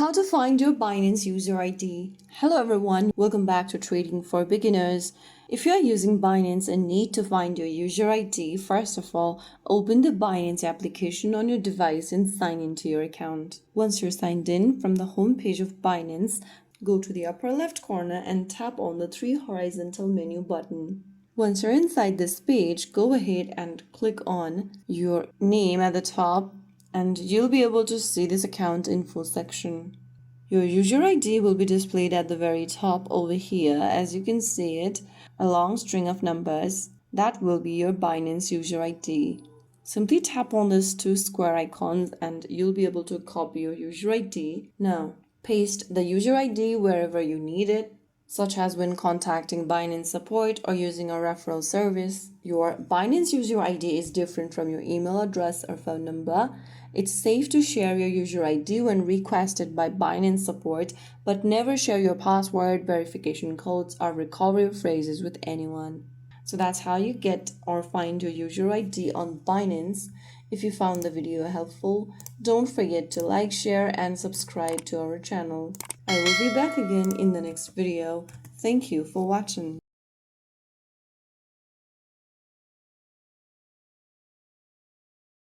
How to find your Binance user ID. Hello everyone, welcome back to Trading for Beginners. If you are using Binance and need to find your user ID, first of all, open the Binance application on your device and sign into your account. Once you're signed in, from the home page of Binance, go to the upper left corner and tap on the three horizontal menu button. Once you're inside this page, go ahead and click on your name at the top, and you'll be able to see this account info section. Your user ID will be displayed at the very top over here. As you can see it, a long string of numbers. That will be your Binance user ID. Simply tap on these two square icons and you'll be able to copy your user ID. Now, paste the user ID wherever you need it, such as when contacting Binance Support or using a referral service. Your Binance user ID is different from your email address or phone number. It's safe to share your user ID when requested by Binance Support, but never share your password, verification codes, or recovery phrases with anyone. So that's how you get or find your user ID on Binance. If you found the video helpful, don't forget to like, share, and subscribe to our channel. I will be back again in the next video. Thank you for watching.